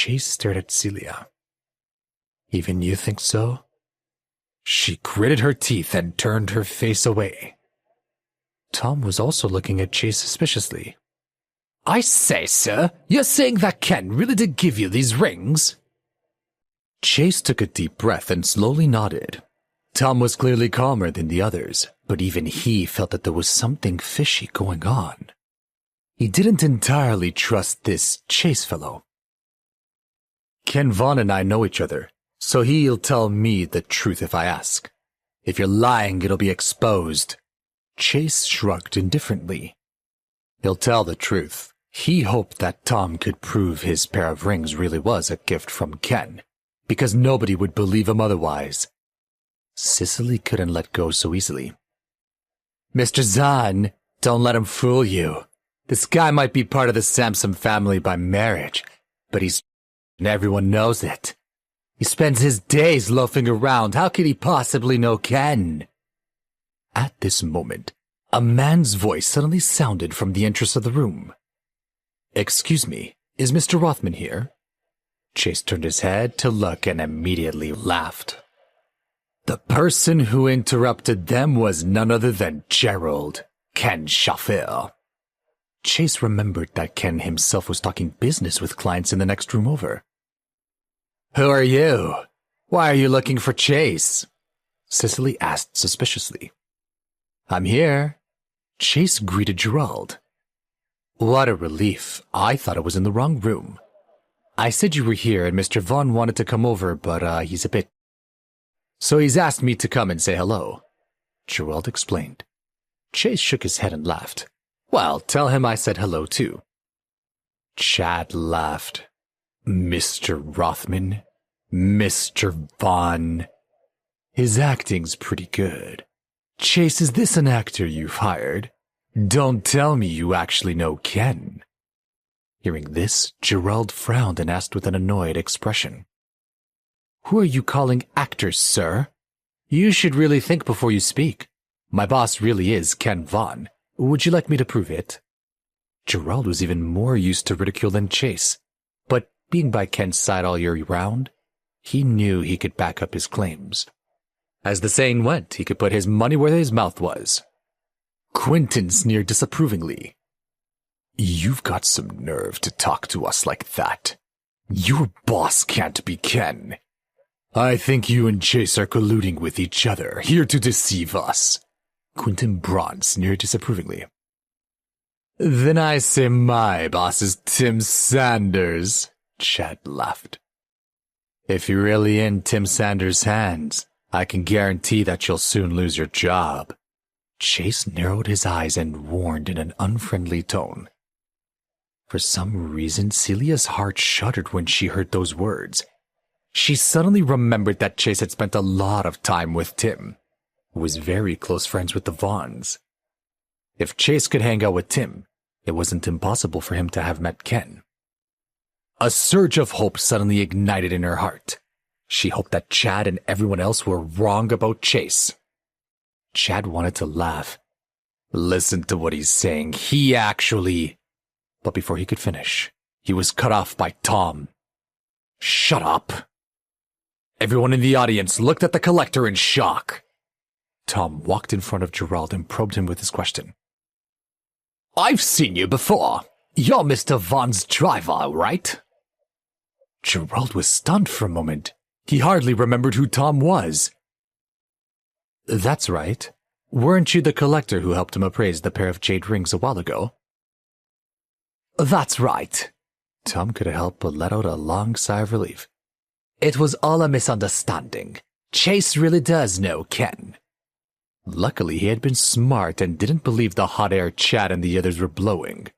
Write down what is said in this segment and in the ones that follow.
Chase stared at Celia. Even you think so? She gritted her teeth and turned her face away. Tom was also looking at Chase suspiciously. I say, sir, you're saying that Ken really did give you these rings? Chase took a deep breath and slowly nodded. Tom was clearly calmer than the others, but even he felt that there was something fishy going on. He didn't entirely trust this Chase fellow. Ken Vaughan and I know each other, so he'll tell me the truth if I ask. If you're lying, it'll be exposed. Chase shrugged indifferently. He'll tell the truth. He hoped that Tom could prove his pair of rings really was a gift from Ken, because nobody would believe him otherwise. Cicely couldn't let go so easily. Mr. Zahn, don't let him fool you. This guy might be part of the Samson family by marriage, but and everyone knows it. He spends his days loafing around. How could he possibly know Ken? At this moment, a man's voice suddenly sounded from the entrance of the room. Excuse me, is Mr. Rothman here? Chase turned his head to look and immediately laughed. The person who interrupted them was none other than Gerald, Ken's chauffeur. Chase remembered that Ken himself was talking business with clients in the next room over. Who are you? Why are you looking for Chase? Cicely asked suspiciously. I'm here. Chase greeted Gerald. What a relief. I thought I was in the wrong room. I said you were here and Mr. Vaughan wanted to come over, but he's a bit... So he's asked me to come and say hello. Gerald explained. Chase shook his head and laughed. Well, tell him I said hello too. Chad laughed. Mr. Rothman, Mr. Vaughan. His acting's pretty good. Chase, is this an actor you've hired? Don't tell me you actually know Ken. Hearing this, Gerald frowned and asked with an annoyed expression. Who are you calling actors, sir? You should really think before you speak. My boss really is Ken Vaughan. Would you like me to prove it? Gerald was even more used to ridicule than Chase, but being by Ken's side all year round, he knew he could back up his claims. As the saying went, he could put his money where his mouth was. Quentin sneered disapprovingly. You've got some nerve to talk to us like that. Your boss can't be Ken. I think you and Chase are colluding with each other, here to deceive us. Quentin Braun sneered disapprovingly. Then I say my boss is Tim Sanders, Chad laughed. If you're really in Tim Sanders' hands, I can guarantee that you'll soon lose your job. Chase narrowed his eyes and warned in an unfriendly tone. For some reason, Celia's heart shuddered when she heard those words. She suddenly remembered that Chase had spent a lot of time with Tim, who was very close friends with the Vaughns. If Chase could hang out with Tim, it wasn't impossible for him to have met Ken. A surge of hope suddenly ignited in her heart. She hoped that Chad and everyone else were wrong about Chase. Chad wanted to laugh. Listen to what he's saying. He actually... But before he could finish, he was cut off by Tom. Shut up. Everyone in the audience looked at the collector in shock. Tom walked in front of Gerald and probed him with his question. I've seen you before. You're Mr. Vaughan's driver, right? Gerald was stunned for a moment. He hardly remembered who Tom was. That's right. Weren't you the collector who helped him appraise the pair of jade rings a while ago? That's right. Tom couldn't help but let out a long sigh of relief. It was all a misunderstanding. Chase really does know Ken. Luckily, he had been smart and didn't believe the hot air Chad and the others were blowing.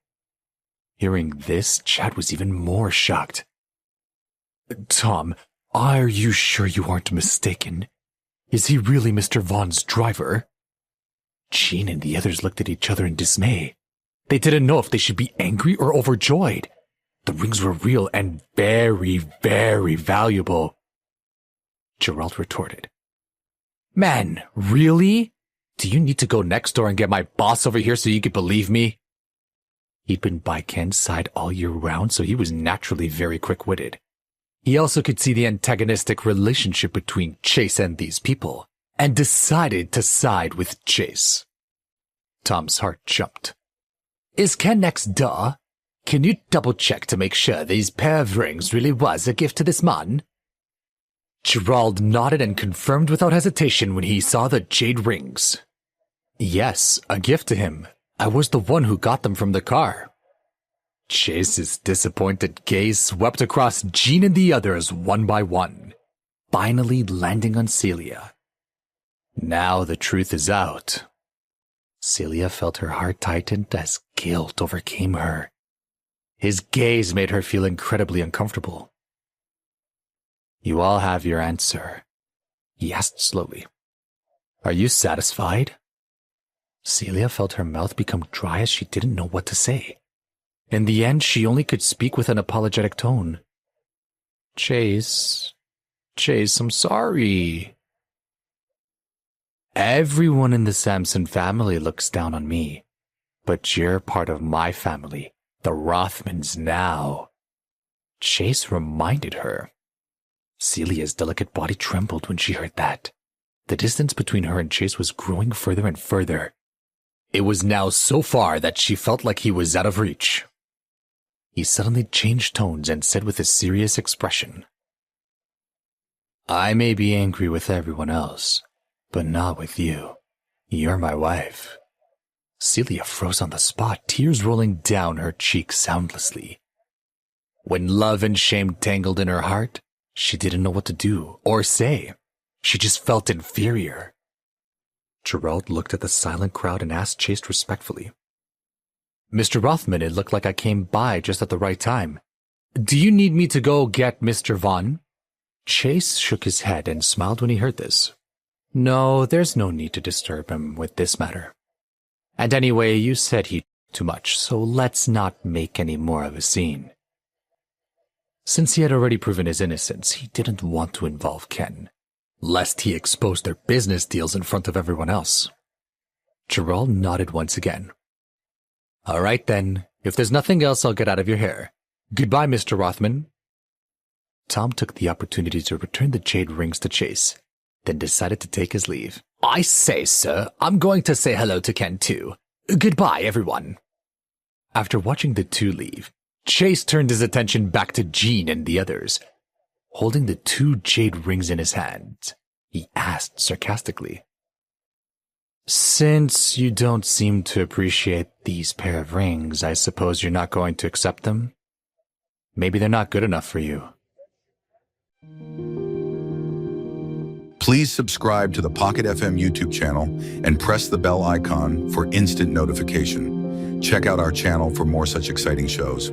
Hearing this, Chad was even more shocked. Tom, are you sure you aren't mistaken? Is he really Mr. Vaughan's driver? Jean and the others looked at each other in dismay. They didn't know if they should be angry or overjoyed. The rings were real and very, very valuable. Gerald retorted. Man, really? Do you need to go next door and get my boss over here so you could believe me? He'd been by Ken's side all year round, so he was naturally very quick-witted. He also could see the antagonistic relationship between Chase and these people, and decided to side with Chase. Tom's heart jumped. Is Ken next door? Can you double-check to make sure these pair of rings really was a gift to this man? Gerald nodded and confirmed without hesitation when he saw the jade rings. Yes, a gift to him. I was the one who got them from the car. Chase's disappointed gaze swept across Jean and the others one by one, finally landing on Celia. Now the truth is out. Celia felt her heart tighten as guilt overcame her. His gaze made her feel incredibly uncomfortable. You all have your answer, he asked slowly. Are you satisfied? Celia felt her mouth become dry as she didn't know what to say. In the end, she only could speak with an apologetic tone. Chase, I'm sorry. Everyone in the Samson family looks down on me, but you're part of my family, the Rothmans now. Chase reminded her. Celia's delicate body trembled when she heard that. The distance between her and Chase was growing further and further. It was now so far that she felt like he was out of reach. He suddenly changed tones and said with a serious expression, I may be angry with everyone else, but not with you. You're my wife. Celia froze on the spot, tears rolling down her cheeks soundlessly. When love and shame tangled in her heart, she didn't know what to do or say. She just felt inferior. Gerald looked at the silent crowd and asked Chase respectfully, Mr. Rothman, it looked like I came by just at the right time. Do you need me to go get Mr. Vaughan? Chase shook his head and smiled when he heard this. No, there's no need to disturb him with this matter. And anyway, you said he too much, so let's not make any more of a scene. Since he had already proven his innocence, he didn't want to involve Ken, lest he expose their business deals in front of everyone else. Gerald nodded once again. All right then, if there's nothing else, I'll get out of your hair. Goodbye, Mr. Rothman. Tom took the opportunity to return the jade rings to Chase, then decided to take his leave. I say, sir, I'm going to say hello to Ken too. Goodbye, everyone. After watching the two leave, Chase turned his attention back to Jean and the others. Holding the two jade rings in his hand, he asked sarcastically, Since you don't seem to appreciate these pair of rings, I suppose you're not going to accept them? Maybe they're not good enough for you. Please subscribe to the Pocket FM YouTube channel and press the bell icon for instant notification. Check out our channel for more such exciting shows.